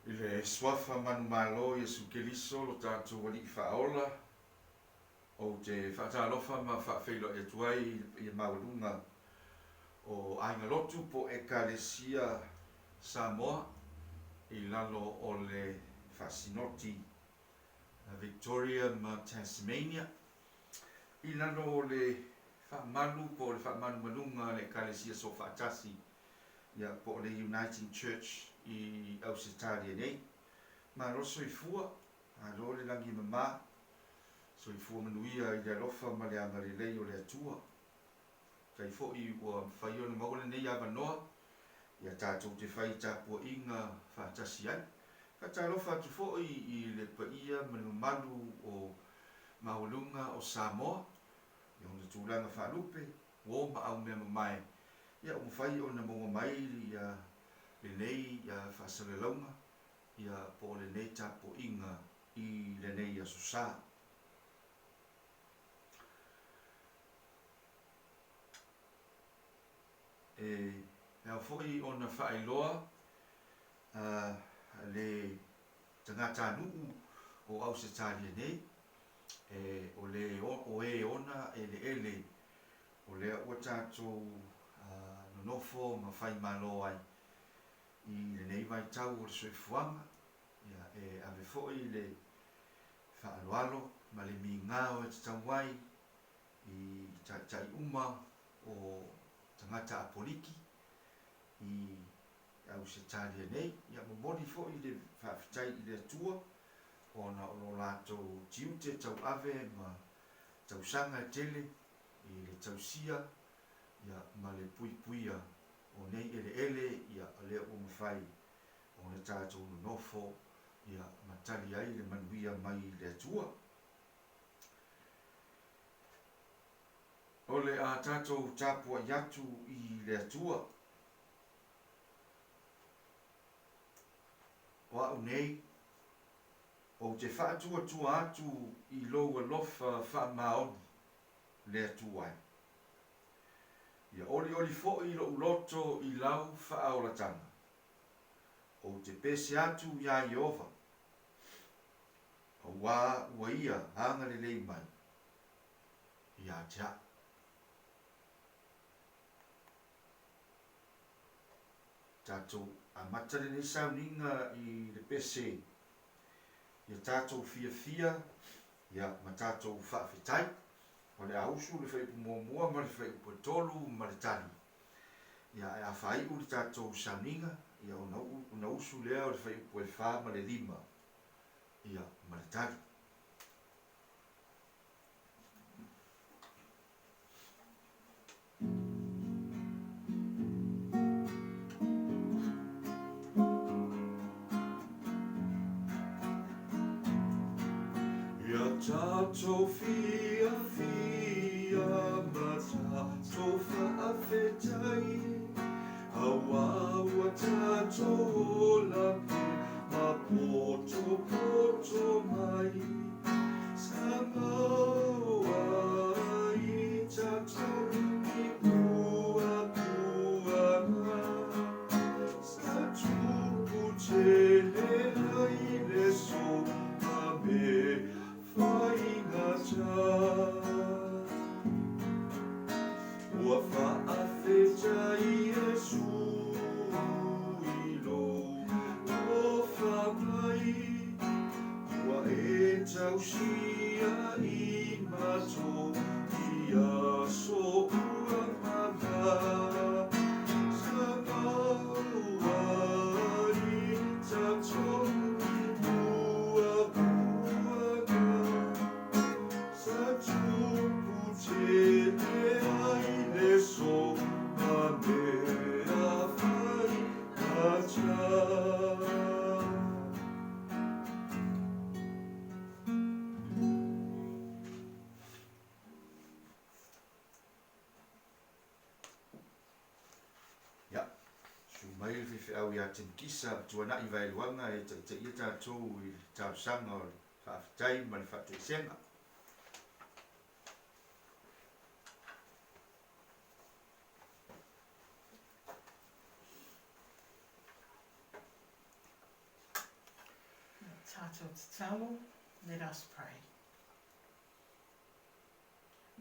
Ile swafa manu malo Yesu Keliso lo tātou wali I whaola o te whaatalofa ma whaafeilo e tuai I maurunga o ainga lotu po ekalesia Samoa I lalo o le whasinoti Victoria ma Tasmania I lalo o le whaamalu po le whaamanu manunga le ekalesia so whaatasi ia po le Uniting Church I Aso Sa nei ma roso I fua a lo le langi mama so I fua manuia I le alofa ma le amarelei o le atua kai fo'i ua whai o le maule nei ava noa ia tātou te whai tāpua inga whaatasi ai ka tālofa atu fo'i I le paia ma le malu o maulunga o Samoa ia o le tūlanga whaalupe o ma au mea mamae ia o mwhai o na monga mai ia le nei ia whaasale launga ia po le nei tapo inga I le nei Aso Sa. Hea fwoi o na whaailoa le tangata nuu o Aso Sa nei o le o e ona ele o le ua tātou nonofo ma whai malo ai I le nei vai tau o le soifuanga ia ave fo'i le whaaloalo ma le mingao e te tauai I tai uma o tangata apoliki I Aso Sa nei ia momoli fo'i le whaafitai I le atua o na o lato tiu te tau ave ma tau sanga tele I le tau sia ia ma le pui puia o nei ele ia le o mawhai o le tātou nofo ia matali ai le manuia mai le atua o le a tātou tāpua iatu I le atua o au nei o te whaatua atu I loa lofa whaamaoni le atua ai ia oli fo'i lo uloto I lau whaaolatanga o te pese atu ia Iova o ua ia hanga le lei mai ia tia tātou a matare nei Sauniga I le pese ia tātou fia ia ma tātou whaafetai o le ausu le whaipu mua ma le whaipu tolu ma le tali ia a whai u le tātou Sauniga ia una usu lea o le whaipu e wha ma le lima ia ma le tali ia tātou fia ma tātou whaafetai Awa tātou olape ma poto mai Samoa I tātou I puanga Sa tupu te ai le so a me whaingata Ua whaafetai Yesu I lo whamai Ua e tausia I mato I aso uamanga Samoa I tātou I puanga Sa tupu te ai le so a mea whai kacha ia su mai le whiwhiau ia te kisa tuana I vailuanga e te ia tātou I tāusanga o le whaafetai ma le whaatuisenga Tātou te talo, let us pray.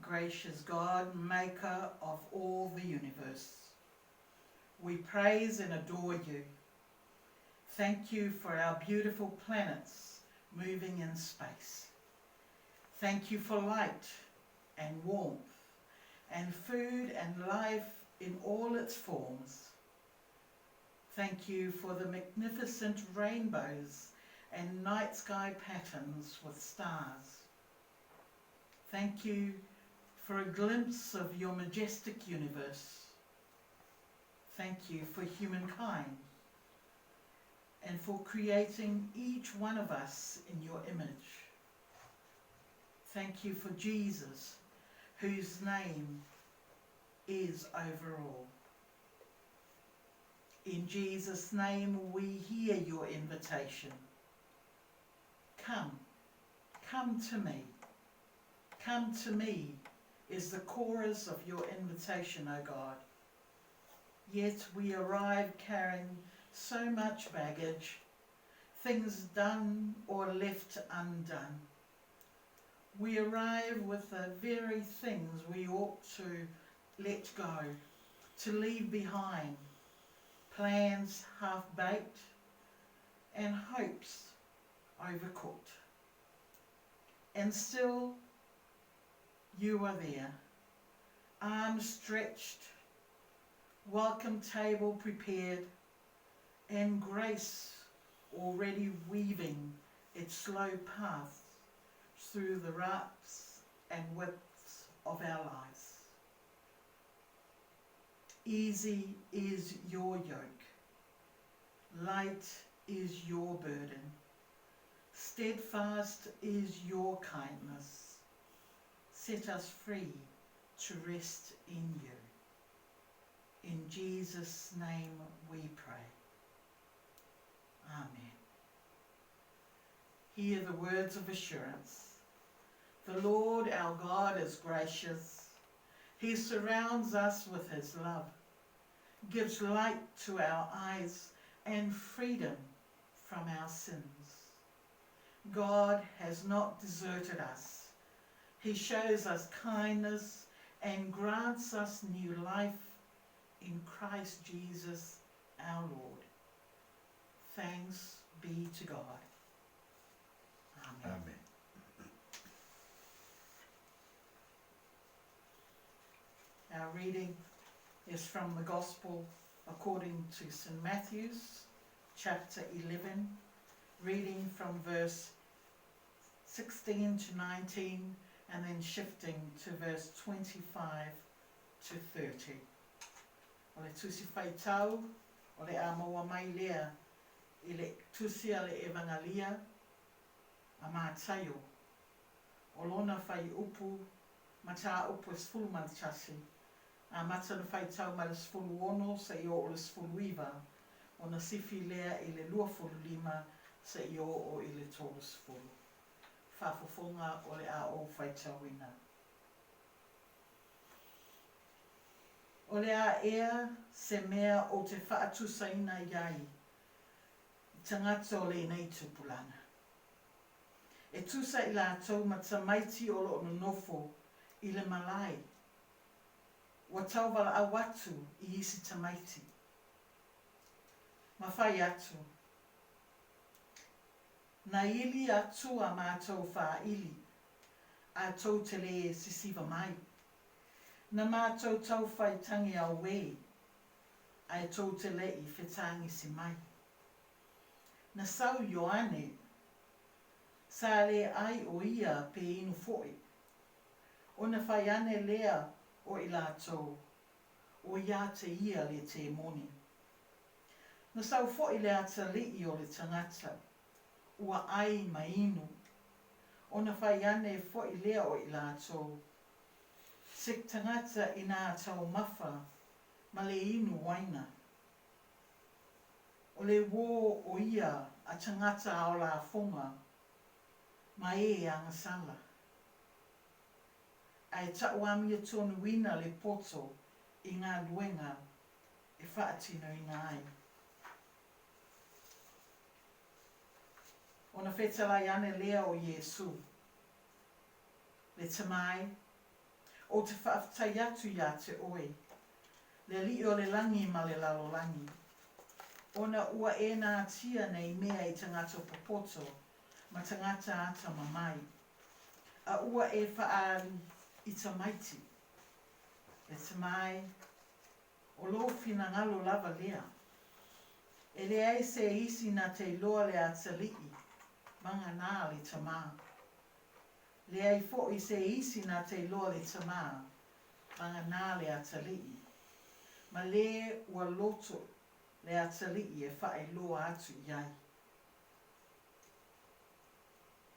Gracious God, maker of all the universe, we praise and adore you. Thank you for our beautiful planets moving in space. Thank you for light and warmth and food and life in all its forms. Thank you for the magnificent rainbows and night sky patterns with stars. Thank you for a glimpse of your majestic universe. Thank you for humankind and for creating each one of us in your image. Thank you for Jesus, whose name is over all. In Jesus' name we hear your invitation. Come, come to me. Come to me is the chorus of your invitation, O God. Yet we arrive carrying so much baggage, things done or left undone. We arrive with the very things we ought to let go, to leave behind, plans half-baked and hopes overcooked. And still, you are there, arms stretched, welcome table prepared, and grace already weaving its slow path through the ups and widths of our lives. Easy is your yoke, light is your burden, steadfast is your kindness. Set us free to rest in you. In Jesus' name we pray. Amen. Hear the words of assurance. The Lord our God is gracious. He surrounds us with his love, gives light to our eyes and freedom from our sins. God has not deserted us. He shows us kindness and grants us new life in Christ Jesus our Lord. Thanks be to God. Amen. Amen. Our reading is from the Gospel according to St. Matthew's, chapter 11, reading from verse 16 to 19, and then shifting to verse 25 to 30. O le tusi whaitau, o le a maua mai lea, I le tusi a le evangalia, a mātaio. O lona whai upu, mata upu e sfulu matasi, a mata na whaitau ma le sfulu ono, sa I o le sfulu iwa, o na sifi lea I le luafulu lima, sa I o I le tolu sfulu. Whafofonga o le a o whaitauina. O le a ea se mea o te whaatusaina iai, tangata o le nei tupulana. E tusa I la tau matamaiti o lo nofo I le malai. Wa tau wala awatu I isi tamaiti. Mawhai atu. Na ili atu a mātou wha ili, a tau te le sisiva mai. Na mātou tau whai tangi au wei, a tau te le I whetangi si mai. Na sau Ioane, sa le ai o ia pe inu foi. O na whai ane lea o I lātou, o ia te ia le te moni. Na sau foi le ata lii o le tangata, ua ai mai inu. O na whai ane foi lea o I lātou. Sik tangata I nā tau mawha, ma le inu waina. O le wō o ia a tangata o la whonga, ma e angasala. Ai tauamia tonu wina le poto I ngā luenga e whaatino I ngā ai. O Ona whetalai ane lea o Iesu. Le tamai, o te whaafatai atu ia te oe. Le li o le langi ma le lalo langi. Ona ua e nā tia nei mea i tangata popoto, ma tangata ata mamai. A ua e whaari i tamaiti. Le tamai, o lo fina ngalo lava lea. E le ai se isi na te iloa le atalii, manga nā le tamā. Le ai fo i se isi na te iloa le tamā, manga nā le atalii. Ma le ua loto le atalii e whae loa atu iai.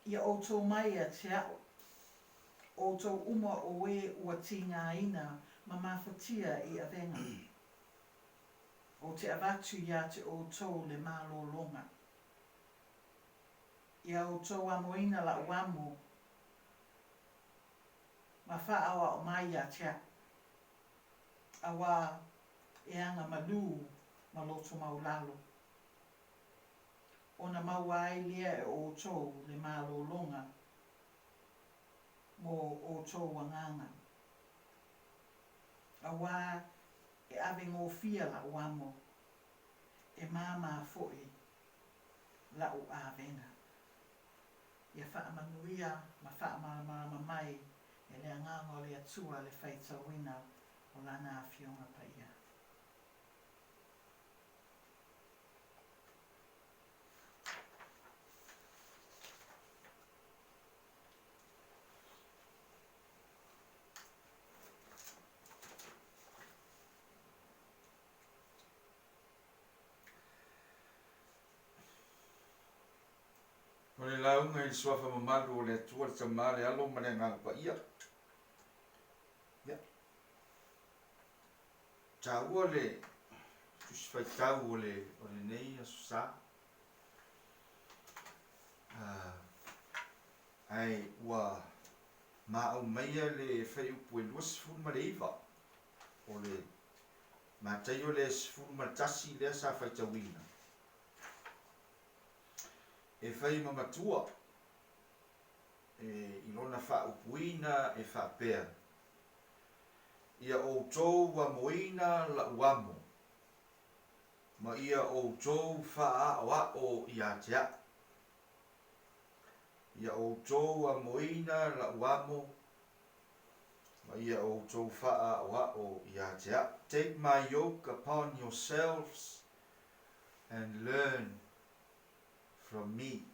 Ia o tō mai a te ao, o tō uma o e ua tinga ina ma mawhatia i avenga. O te avatu ia te o tō le malo longa. Ia o tō amoina la uamo, ma whaawa o mai a te ao. Awa e anga malu ma loto maulalo. Ona mawai lea e o tō le malo longa mo o tō wanganga. Awa e ave ngō fia la uamo e māma fo'i la u āvenga. Ia whaamanuia ma whaamama mai e le anganga o le atua le whaitawina o lana awhionga paia. O le launga i suafa mamalu o le atua le tamā le alo ma le ngāku pa ia. Ia. Tā ua le tusi whaitau o le nei Aso Sa. Ai ua maa meia le whai upu e lua sifuru ma le iwa. O le mātai o le sifuru ma tasi lea sa whaitauina. E whai mamatua, i lona wha upuina e wha pēr. Ia o tōu wa moina la uamo, ma ia o tōu wha o i a te a. Ia o tōu wa moina la uamo, ma ia o tōu wha o i a te a. Take my yoke upon yourselves and learn from me.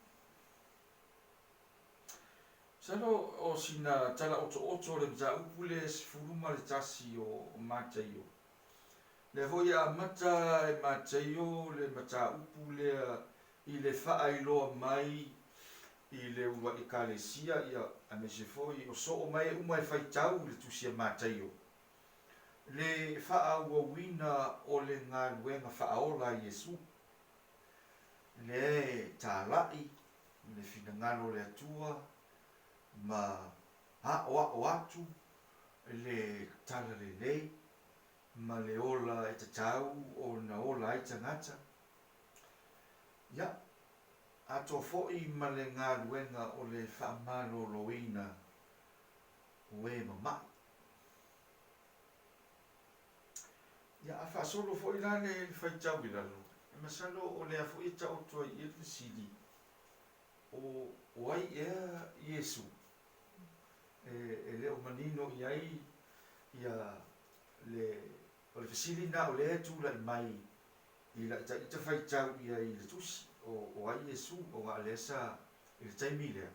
Sano o sina tala oto le mta upule sifuruma le tasi o mātai o. Le hoi a mata e mātai o le mata upule i le wha iloa mai i le ua i kalesia ia a me se foi o so o mai umai whaitau le tusia mātai o. Le wha ua wina o le ngā luenga wha ola Iesu. Le tālai, le whinangalo le atua, ma o atu, le tala le lei, ma le ola e tatau o na ola e tangata. Ia, ato fo'i ma le ngā luenga o le whaamalo loina o e mamai. Ia, a whaasolo fo'i lane le whaitau i lalo. Masalo o le afu ita o tua i le sili o ai ea Iesu e le o manino i ai ia le o le fasili na o le atu la i mai i la ita whaitau i ai le tusi o ai Iesu o a le sa i le taimi lea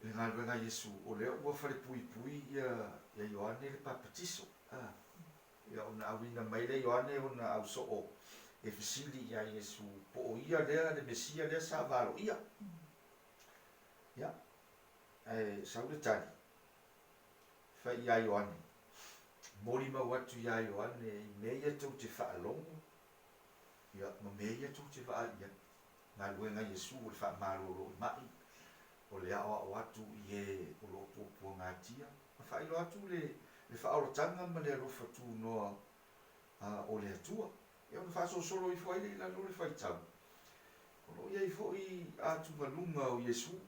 le ngā luenga Iesu o le ua whare pui ia Ioane le papatiso ia ona awina mai le Ioane ona au so o e fasili ia Iesu po o ia lea le Mesia lea sa valo ia. Ia, e sau le tali. Whai ia Ioane. Mori mau atu ia Ioane i meia tau te whaalongo. Ia, ma meia tau te whaalia. Ngā luenga Iesu o le whaamaroro i mai. O le ao atu i e o lo pōpua ngā tia. Ma whailo atu le whaaorotanga ma le arofa tū noa o le atua. Ia ona whaasosolo i whaile i lalo le whaitau. Ono iai fo'i atu malunga o Yesu.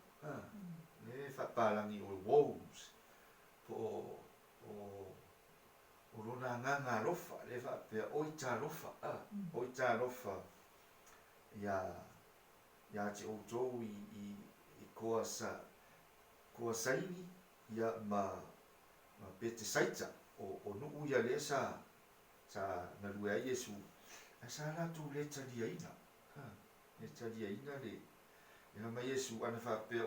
Le whapalangi o wows. Po o lona nganga lofa. Le whapea oita lofa. Oita lofa. Ia te o tōu i koa saini. Ia ma pete saita. O nuu ia le sa nalue ai Yesu. A sa latu le talia ina. Le talia ina le. Ia ma Yesu ana whapea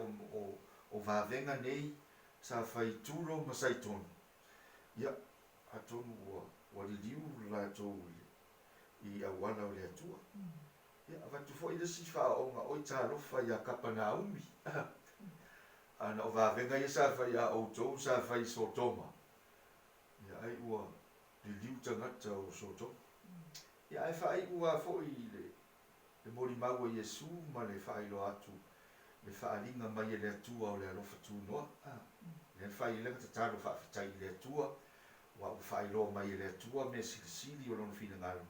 o vavenga nei sa whai tūro ma saitonu. Ia, atonu wa liliu la tōu i awala o le atua. Ia, watu fo ina si whaonga oi tā lofa ia Kapanaumi. Ana o vavenga ia sa whai a o tōu sa whai Sotoma. Ia, ai ua liliu tangata o Sotoma. Ia, ai whai ua fo i le mori maua Yesu ma le whai lo atu. Le whaalinga mai le atua o le alofa tūnoa. Le whai lenga tataro whaafitai le atua. Wa u whai lo mai le atua me silisili o lono whina ngalo.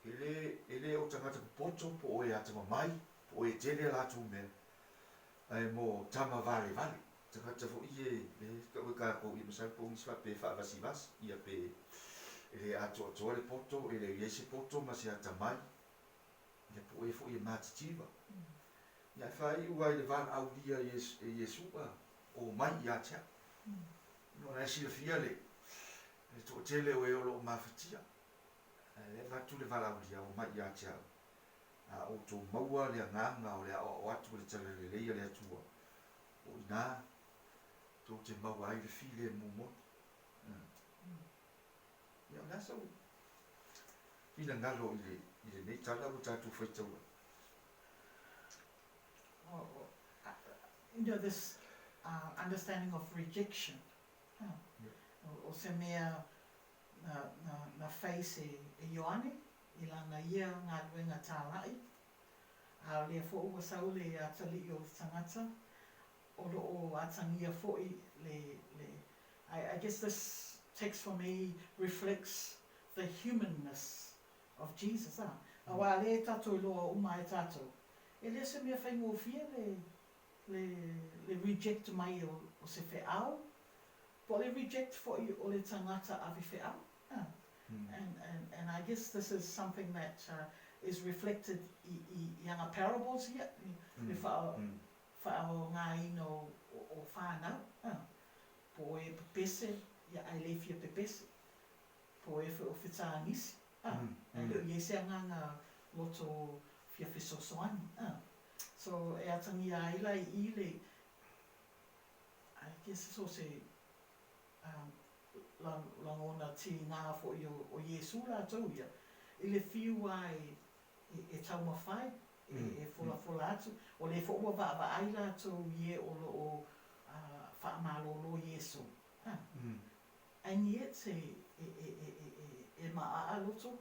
Ele o tangata poto po oe atama mai. Po oe tele la tu mea. Ai mo tama vale. Tangata fo ie le kawe kako i masai po ngiswa pe whaavasi vas. Ia pe ele ato le poto. Ele iese poto ma se atamai. Ia po oe fo ie matitiva. Ia whai ua i le vana au lia Yesu o mai ia tea. No na sila fia le to tele o e o lo mawhatia. Le matu le vana au lia o mai ia tea. O tō maua le nganga o le o atu le tala le leia le atua. O ina tō te maua ai le file mumo. Ia na sau. Fina ngalo i le nei tala o tātou whaitaua. You know, this understanding of rejection. O se mea na face e Ioane, I lana ia ngā ruenga tālai. A lea fo ua sau le atali o tangata. O o atangia fo I guess this text for me reflects the humanness of Jesus. A wā le tato I loa uma e tato. E lea se mea whaingo fia le reject mai o se wheau. Po le reject fo I o le tangata avi wheau. And I guess this is something that is reflected I anga parables here. Le whao ngā ino o whānau. Po e pepese, ia ai le fia pepese. Po e o whita nisi. E leo I se ngā loto fia whisosoani. So e atangi a Iulai I le, I guess it's also langona ti ngā fo I o Yesu la tau ia. I le fiu ai e tau mawhai, e fola atu. O le fo ua wa ai la tau ie o lo whaamalo Yesu. And yet e maa loto.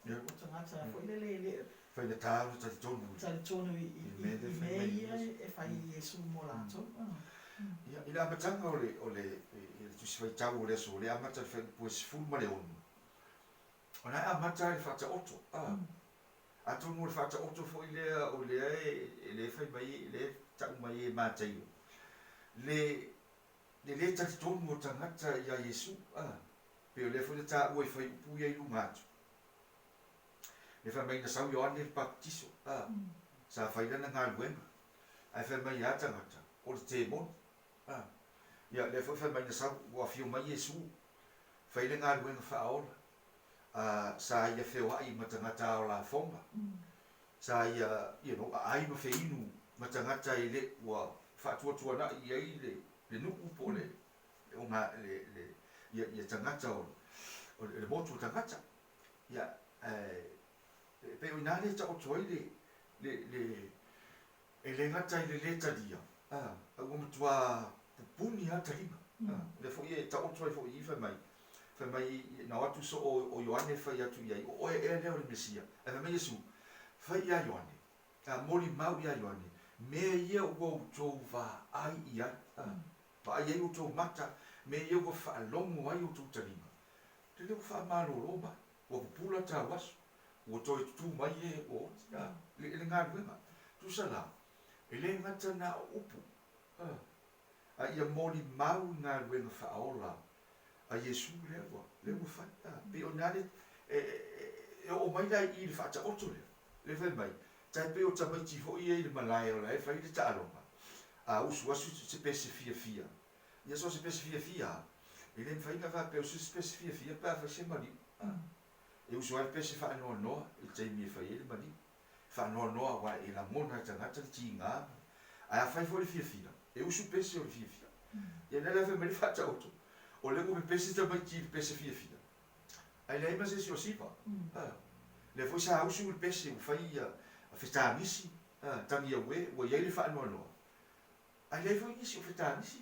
O tangata fo I le Whai na tāru tali tonu. Tali tonu I mea e whai Yesu mo lato. I le amatanga o le tusi whai tau o le aso, le amata le whai pue sifuru ma le onu. O nai amata le whata oto. Atonu le whata oto fo I lea o lea e le whai mai, le tau mai e mātai o. Le tali tonu o tangata I a Yesu. Pe o le fo le tā ua I whai upu ia I lumatu. Le whai mai na sau Ioane le baptiso. Sa whai lana ngā luenga. Ai whai mai a tangata. O le te mon. Ia le whai mai na sau ua whio mai Yesu. Whai le ngā luenga whaola. Sa ia whio ai matangata o la fonga. Sa ia, ai ma whiinu matangata I le ua whatuatua na I ai le nuku po le. O ngā ia tangata o le motu tangata. Ia, pe o ina le ta o toi le ngata I le talia. A matua pupuni a talima. Le fo I ta o toi fo I whai mai. Whai mai na watu so o Ioane whai atu iai. O e leo le Mesia. E whai mai Yesu. Whai ia Ioane. Mori mau ia Ioane. Mea ia ua utou wha ai ia. Pa ai ai utou mata. Mea ia ua wha alongo ai utou talima. Te leo wha malo roma. Ua pupula ta wasu. o toi tu mai e o le ngaruenga tu sala ele ngata na upu a ia moli mau ngaruenga whaola a Yesu le ua whai pe o nare o mai dai i le whaata oto le whai mai tai pe o tamai tifo i e le malai o lai whai le taalonga a usu asu se pese fia ia so se pese fia ele whai nga wha pe o se pese fia pa wha se mari e usu ai pese wha anoa noa e taimi e whai ele mari wha anoa noa wa e la mona tangata le ti ngā a whai fo le fia e usu pese o le fia ia nere whai mari whaata oto o le ume pese tamai ti pese fia ai lei ma se si o sipa le foi sa usu le pese u fai a fetanisi tangi awe o ia le fa no ai lei foi isi o fetanisi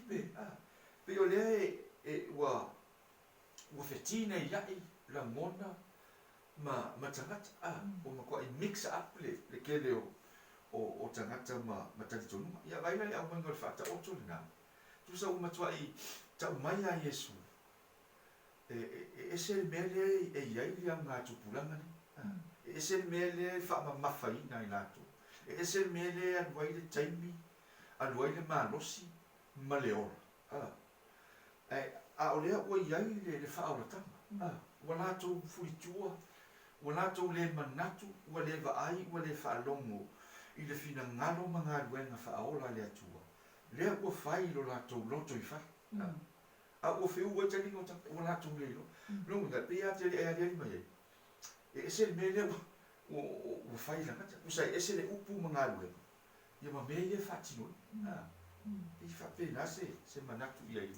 pe o le wa fetina ia la mona ma tangata o ma ko i mix up le kele o tangata ma talitonu ia vai le au mangol fa ta o tona tu sa uma tua i ta mai a Yesu ese mele e iai lia ngā tupulanga ni ese mele wha mawhaina i lato ese mele anuai le taimi anuai le malosi ma le ora a o lea ua iai le whaoratanga ua lato furitua ua lato le manatu ua le vaai ua le whaalongo i le fina ngalo ma ngā ruenga whaola le atua lea ua whai lo lato loto i whai a o feu wa tali no o la tu lelo lo nga pe ya tele ya le mai ese mele o fai la ngata o sai ese le upu mangalu ya ma me ye fatino i fa pe na se manatu ia i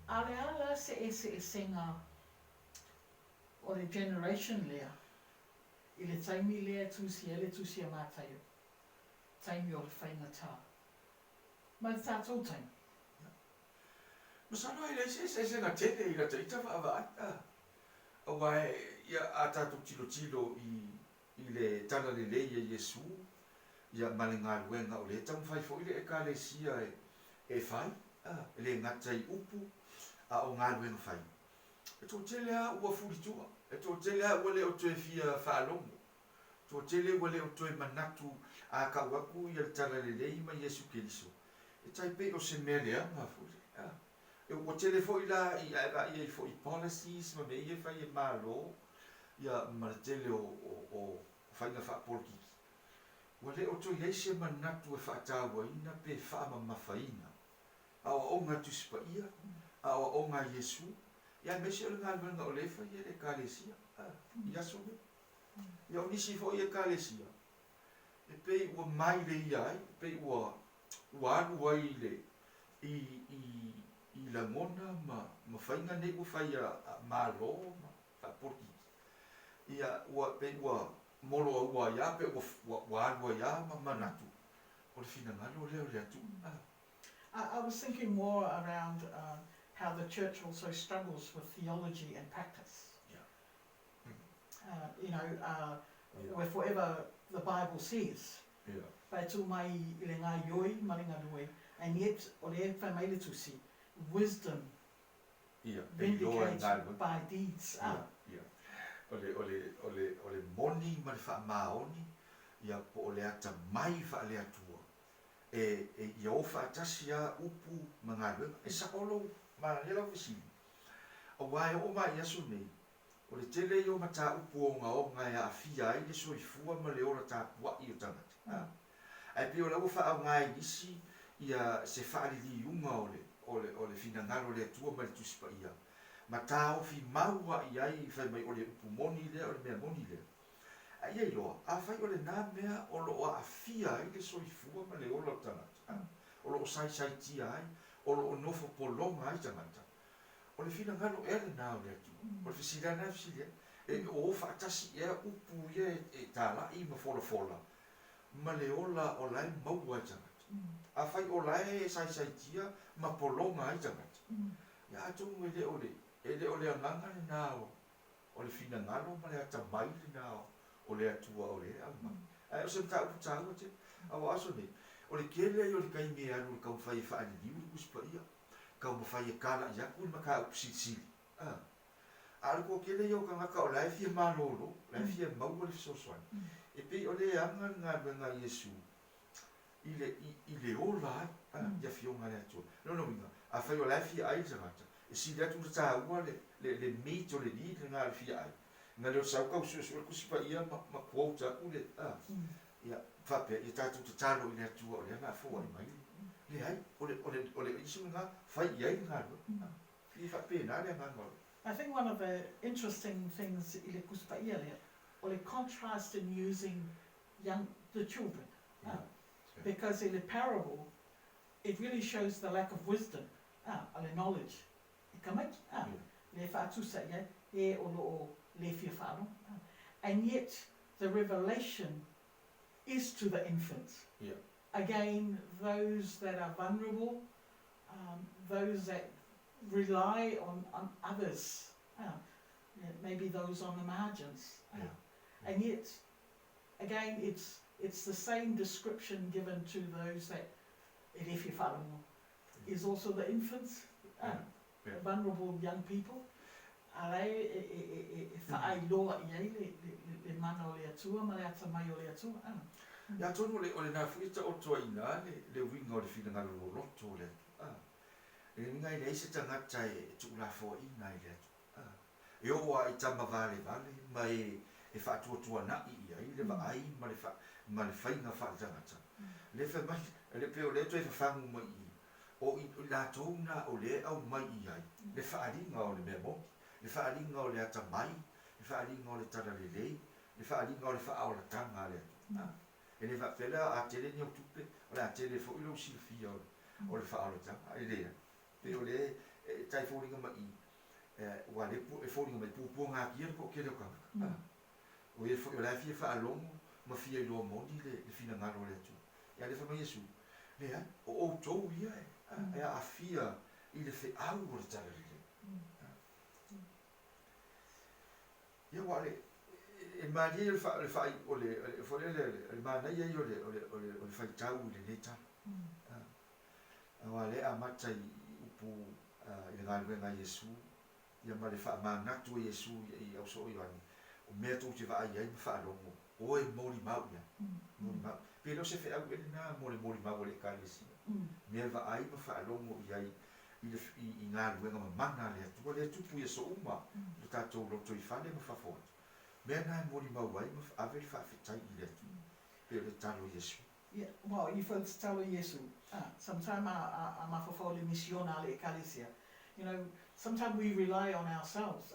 ala se senga o le generation lea i le taimi lea tu si a matayo taimi o le whainga tā mai tātou taimi masano ile se na tele ila taita fa va wa ya ata tu tilo i le tala le Yesu ya malinga wenga o le tam fai fo ile ekalesia e fai le ngata i upu a o ngā wenga fai e to tele a ua furitua e to tele a ua le o toe fia whaalongo to tele ua le o toe manatu a kawaku i le tala le ma Yesu Keriso e tai pe o se melea ma furi e o tele fo ila i fo i policies ma me ia fai e malo ia ma tele o fai na fa porki wale o to ia se manatu e fa tawa ina pe fa ma mafaina a o nga tu spa ia a o nga Yesu ia me se nga nga o le fa ia le kalesia ia so ia o nisi fo ia kalesia e pe o mai le ia pe o anu ai le i la mona ma fainga ne o fai a malo fa porki ia ua pe ua molo ua ia pe ua anu ia ma manatu o le fina ngalo le atu I was thinking more around how the church also struggles with theology and practice. With whatever the Bible says. Pai tu mai I le ngā ioi maringa rue, and yet o le whai mai le tusi, wisdom vindicated by deeds. O le moni ma le wha maoni, ia po o le ata mai wha le atua. Ia o wha atasi a upu mga luenga, e sakolo ma hela visini. O wae o mai asu nei, o le tele i o mata upu o ngā ia a fia i le soifua ma le ora tā pua I o tangata. Ai pe o lau wha au ngā inisi, ia se wha li unga o le fina ngaro le atua ma le tusipa ia. Ma tā o fi maua I ai I whai mai o le upu moni lea o le mea moni lea. A ia I loa, a whai o le nā mea o lo a fia I le soifua ma le ola o tangata. O lo o sai tia ai, o lo o nofo polonga ai tangata. O le fina ngaro e le nā o le atua. O le fisirana e fisiria. E o whaatasi ea upu ia e tāla I ma fola. Ma le ola o lai maua ai tangata. A whai o lai e sai tia ma polonga ai tangata. Ia atongu e le o le anganga le nao. O le fina ngalo ma le ata mai le nao. O le atua o le ama. Ai o se mta upu tāua te. Awa aso nei. O le kele I o le kai mea anu le kau whai whaani liu le kuspa ia. Kau ma whai e kāla I aku ma kā upu sili. Ala ko kele yo ka ngaka o lai fia malolo, lai fia mau le sosoan. E pe o le anga nga Yesu. Ile ola ia fionga le atua. No minga. A fai o lai fia ai tangata. E si le atu ta ua le meat o le ni le ngā le fia ai. Nga leo sau kau susu kusi pa ia ma quota ule. Ia fape ia tatu te talo i le atua o le ana fua i mai. Le ai ole isu nga fai ia i ngā lua. I fape na le ngā ngā. I think one of the interesting things i le kuspaia le, or the contrast in using the children. Because in the parable, it really shows the lack of wisdom, or the knowledge. I kamai, le whaatu sa ia, e o lo le fia whaano. And yet, the revelation is to the infants. Again, those that are vulnerable, those that rely on others, maybe those on the margins, and yet again it's the same description given to those that is also the infants, vulnerable young people. Ya tonu le na fuita o toa ina le winga o le fina ngalo lo loto le. E ngai nei se tangata e tula fo ina i le atu. E o a i tama vale mai e whaatua tua na i ai le ai ma le whainga whaatangata. Le wha mai, le peo le toi whangu mai i. O i la tōna o le au mai i ai. Le whaaringa o le memo, le whaaringa o le ata mai, le whaaringa o le tara le lei, le whaaringa o le whaaola tanga le atu. E le whaapela a tele ni o tupe, o le a tele fo ilo silfia o le whaaola tanga. E lea. Pero le tai fōringa mai wa le e fōringa mai pūpua ngā kia ko ke leo kanga. O e fō la fia whaalongo ma fia ilo moni le fina ngaro le atu. Ia le whama Yesu. Le ai, o tau ia e a fia i le whi au o le tara le. Ia wa le e maria le whai o le fōre le mana ia i o le whai tau i le neta. Wa le a matai upu i ngā luenga Yesu, ia ma le whaamangatu o Yesu i au so i wani, o mea tō te wha ai ai ma whaalongo, o e mori mau ia, mori mau. Pero se whi au ele nā mori mau o le kālesi, mea wha ai ma whaalongo i ai, i ngā luenga ma mana le atu, le tupu ia so uma, le tātou loto i whane ma whawhot. Mea nā mori mau ai ma ave le whawhetai i le atu, pero le talo Yesu. Yeah, well, you folks tell Yesu, sometimes I'm a fulfilling missiona le ecclesia. You know, sometimes we rely on ourselves.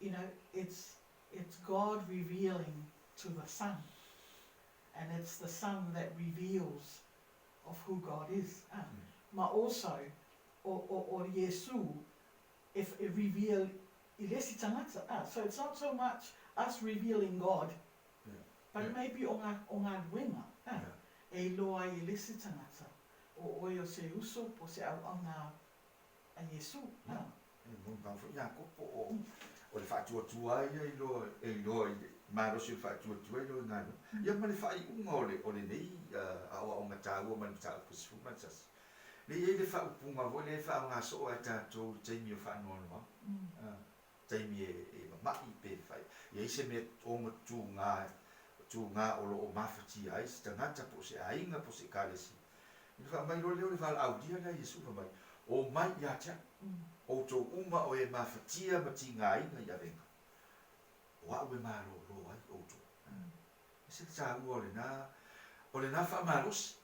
You know, it's God revealing to the Son, and it's the Son that reveals of who God is. Ma also, or Yesu, if it reveal, so it's not so much us revealing God. But maybe o ngā ruenga, e loa I lesi tangata, o oi o se uso, po se au ngā a Yesu. Mun pang fo ia kopo o le whaatua tua ia i loa i marosi o whaatua tua i loa i ngāno. Ia ma le whaai unga o le nei, awa o ngā tāua ma le tāu kusifu mansas. Le ia i le whaupunga vo le whaau ngā so a tātou taimi o whaanoa. Taimi e mamai pe whai. Ia i se me o matu tu ngā olo o mawhati ai, se tangata po se ainga po se kālesi. Ina wha mai leo le wala au dia la Yesu mai, o mai ia tia, o tō uma o e mawhatia ma ti ngā inga ia venga. O au e maro lo ai o tō. E se tā ua o le nā wha marosi,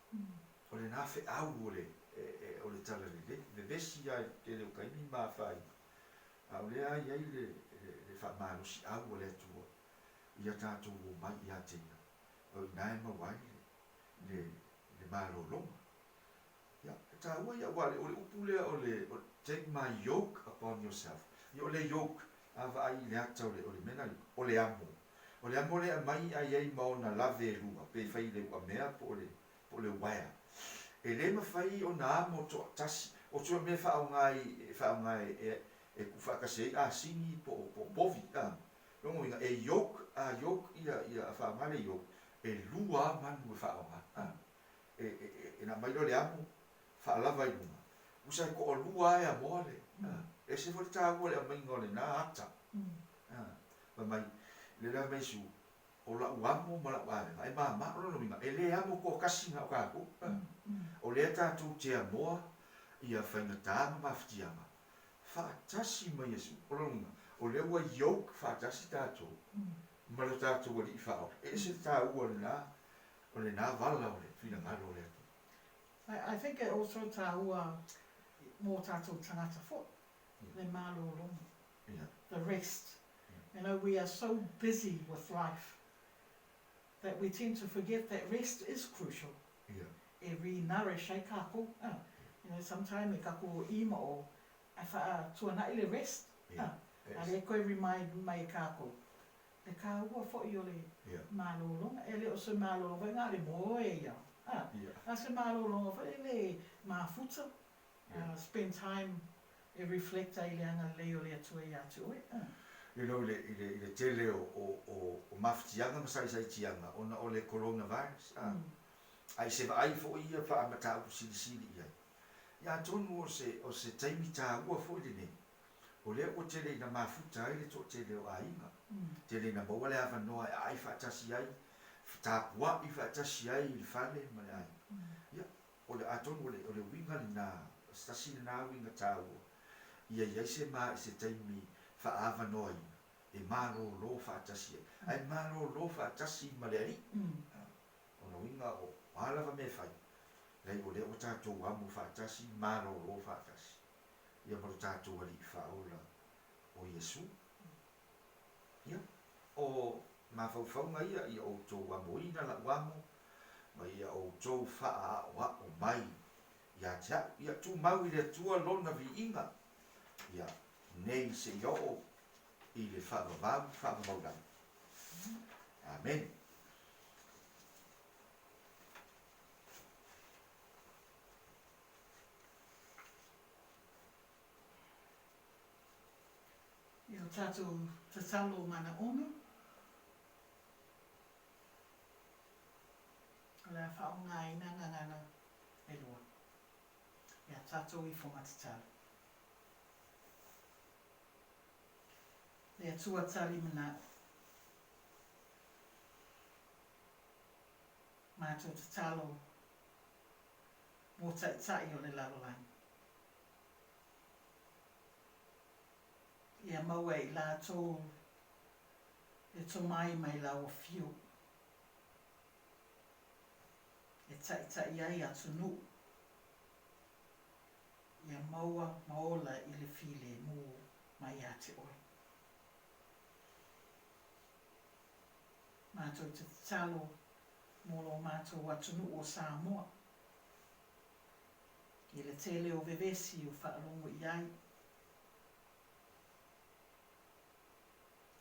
o le nā whe au o le tararele, me besi ai te leo kaimi mā whai. Au lea iai le wha marosi au o le atua. Ia tātou o mai ia teina. O i nai mawai le malolonga. Ia, tā ua ia wale, o le upulea o le take my yoke upon yourself. Ia o le yoke, awa ai le ata o le mena, o le amo. O le amo le mai ai ai maona lave lua, pe fai le ua mea po le waia. E le mawhai o na amo to tasi, o tua mea whaongai e kufakasei, singi po bovi, Rongo inga e yoke ia whaamale yoke e lua manu e whaonga. E na mailo le amu whaalava i lunga. Usai ko o lua e a moa le. E se fo ta ua le a mainga o le nā ata. Ma mai, le la mai su, o la uamo ma la uare, ai ma o lo minga, e le amo ko kasi nga o kako. O le tātou te a moa, ia whainga tāma mawhitianga. Whaatasi mai Yesu, o lo minga, o le ua yoke whaatasi tātou. Ma le tātou wali i whao. E se tā ua o le nā wala o le, whina ngaro o le atu. I think it also tahua more tātou tangata fo, le mālōlonga, the rest. You know, we are so busy with life that we tend to forget that rest is crucial. E re-nourish e kako. You know, sometimes e kako ima o ai wha tuanai le rest. A le koe remind mai kako. Le ka ua fo i o le mālōlonga. E le o se mālōlonga ngā le moe ia. A se mālōlonga fo e le mafuta. Spend time e reflect ai le anga leo le atua i atu oe. You know, le tele o mawhitianga masai tianga, ona o le coronavirus. Ai se vai fo ia wha amata au sili ia. Ia tonu o se taimi tā ua fo i ne. O le o tele na mafuta ai le to tele o ainga. Tele na maua le awa noa e ai whaatasi ai. Tā pua i whaatasi ai i whale ma le ai. Ia, o le atonu o le winga le nā, stasi le nā winga tā ua. Ia se maa i se taimi whaawa noa ina. E maro lo whaatasi ai. Ai maro lo whaatasi ma le ari. O na winga o alawa me whai. Lei o le o tātou amu whaatasi, maro lo whaatasi. Ia maro tātou ali i whaola o Yesu. Ia, o mawhauwhaunga ia o tō amu ina la uamu, ma ia o tō whaa o mai. Ia tū mau i le tua lona vi inga. Ia, nei se i o i le whaamavau. Amen. I o tātou te talo mana ono. O le whaonga ina ngangana e loa. Ia tātou i whomata talo. Le atua tali mana. Mātou te talo mō tai o le lalolani. Ia maua i la tō e tō mai la o fio. E tai ai atu nu. Ia maua maola i le file mō mai ate oi. Mātou te talo mō lo mātou atu nu o Samoa. I le tele o vevesi o whaalongo i ai.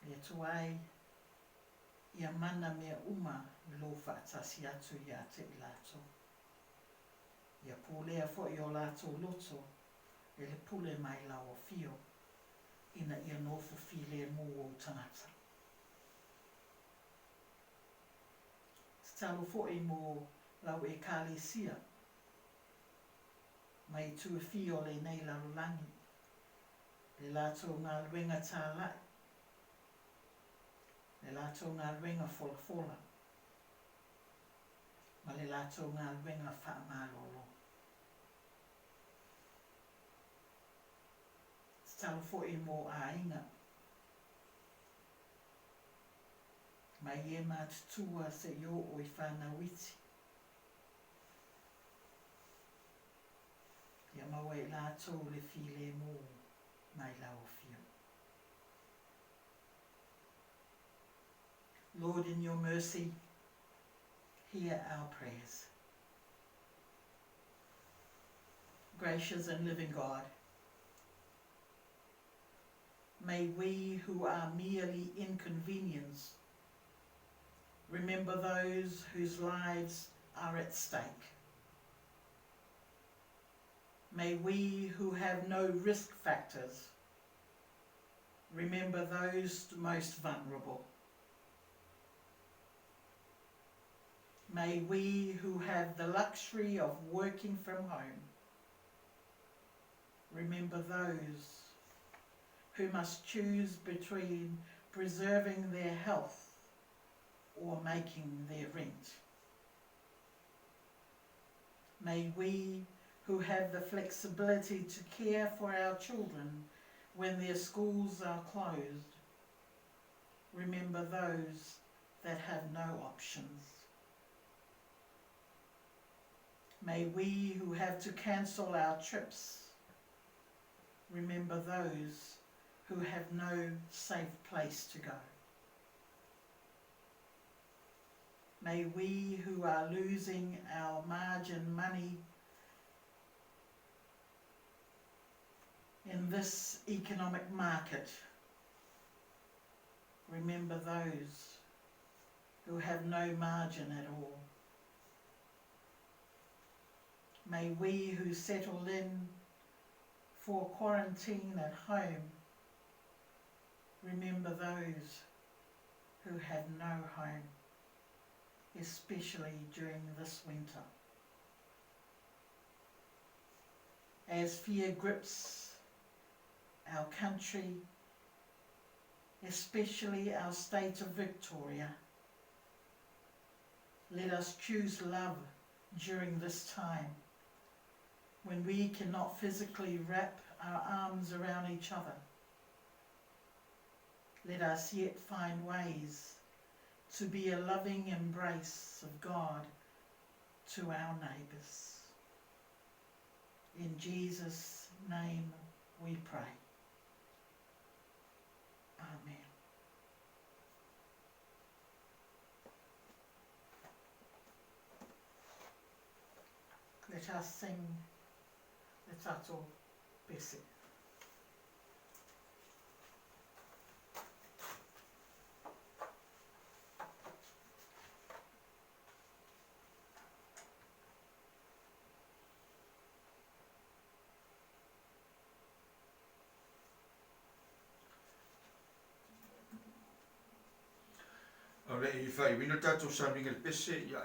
Ia tuai, ia mana mea uma lo whaatasi atu i ate i lato. Ia pūlea fo i o lato loto, e le pule mai la o fio, ina ia nofu file mō o tangata. Talo fo i mō lau e kālesia, mai tu e fio le nei lalulangi, le lato ngā luenga tālai, le lato ngā luenga fola, ma le lato ngā luenga whaamalolo. Talo fo i mō ainga, mai e mātutua se i o i whanawiti. Ia maua i lato le file mō mai la o fio. Lord, in your mercy, hear our prayers. Gracious and living God, may we who are merely inconvenienced remember those whose lives are at stake. May we who have no risk factors remember those most vulnerable. May we who have the luxury of working from home remember those who must choose between preserving their health or making their rent. May we who have the flexibility to care for our children when their schools are closed, remember those that have no options. May we who have to cancel our trips, remember those who have no safe place to go. May we who are losing our margin money in this economic market, remember those who have no margin at all. May we who settle in for quarantine at home, remember those who have no home, especially during this winter. As fear grips our country, especially our state of Victoria, let us choose love during this time when we cannot physically wrap our arms around each other. Let us yet find ways to be a loving embrace of God to our neighbours. In Jesus' name we pray. Amen. Let us sing the Tato Pese. Ole I whai wina tātou Sauniga le pese ia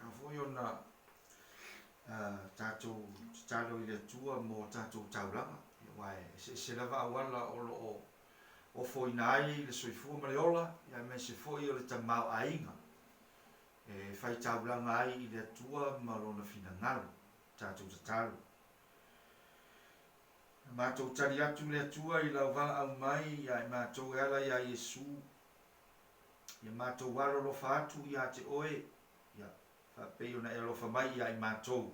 a foi ona tātou tālo I le tua mo tātou taulanga wai se lava awala o foi nai le soifua ma le ola ia me se foi o le tamau ainga whai taulanga ai I le tua ma lona finangalo tātou tatalo mātou tari atu le tua I lau wala au mai ia mātou ala ia Yesu ia mātou waro lofa atu ia te oe ia whapei ona e lofa mai ia I mātou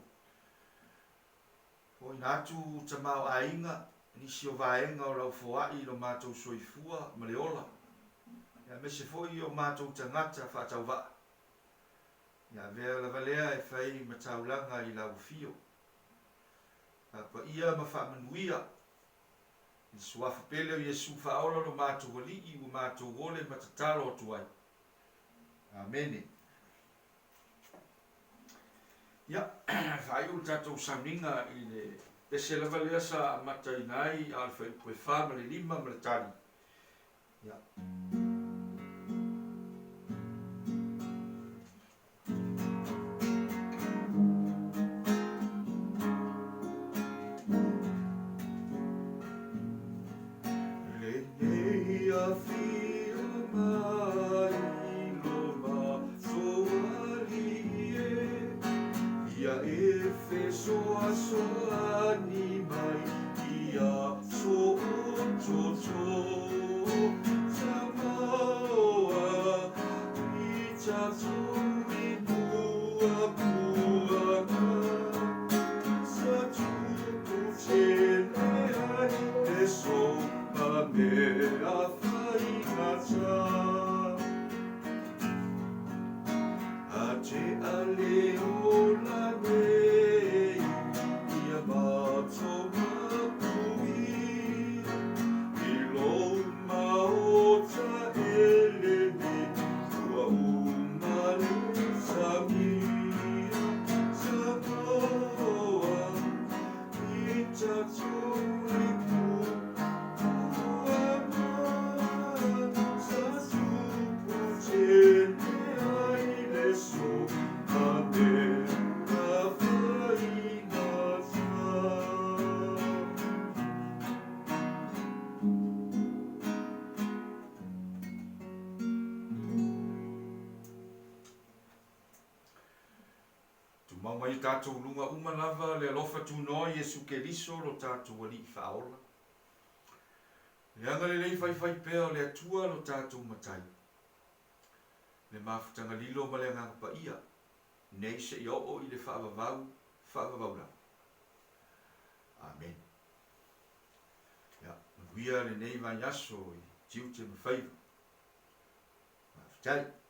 o ina atu tamau ainga nisi o vaenga o lau foai lo mātou soifua ma le ola ia me se foi o mātou tangata whaatau wa ia vea la valea e whai mataulanga I lau fio pa ia ma whaamanuia I suafa pele o Yesu whaola lo mātou wali I u mātou gole matatalo o tuai. Amen. Ia, whai o tātou Sauniga I le pese lava lea sa matai nai al whai koe wha ma le lima ma le tari. Ia. Mau mai tātou lunga umalava le alofa tūnoa Iesu Keriso lo tātou ali I whaola. Le anga le lei whai pēo le atua lo tātou matai. Le mafutanga lilo ma le nganga pa ia. Nei se I o I le whaavavau la. Amen. Ya, maguia le nei mai aso I tiu te mawhaiva. Mafutai.